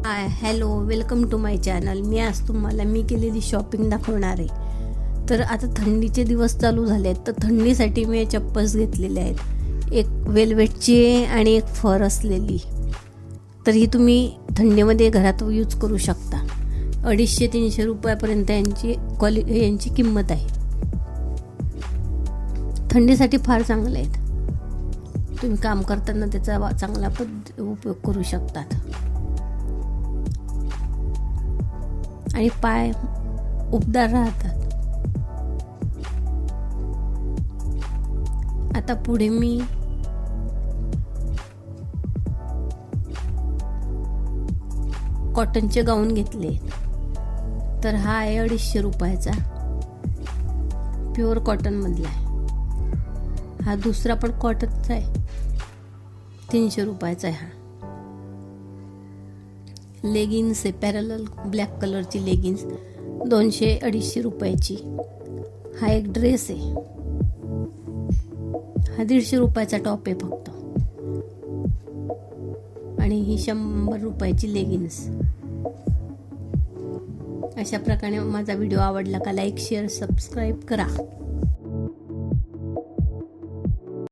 Hello, welcome to my channel. मी आज तुम्हाला मी केलेली शॉपिंग दाखवणार आहे. तर आता थंडीचे दिवस चालू झाले आहेत, तर थंडीसाठी मी चप्पल्स घेतलेले आहेत. एक वेलवेटची आणि एक फर असलेली. तर ही तुम्ही थंडीमध्ये घरात यूज करू शकता. 250-300 रुपयापर्यंत यांची किंमत आहे. थंडीसाठी फार चांगले आहेत. तुम्ही काम करताना त्याचा चांगला उपयोग करू शकतात. आणि पाय उबदार राहतात. आता पुढे मी कॉटनचे गाऊन घेतले. तर हा आहे 250 रुपयाचा, प्युअर कॉटन मधला आहे. हा दुसरा पण कॉटनचा आहे, 300 रुपयाचा आहे. हा लेगिन्स आहे, पॅरलल ब्लॅक कलरची लेगिन्स 200-250 रुपयाची. हा एक ड्रेस आहे, हा 150 रुपयाचा टॉप आहे फक्त. आणि ही 100 रुपयाची लेगिन्स. अशा प्रकारे माझा व्हिडिओ आवडला का लाईक, शेअर, सबस्क्राईब करा.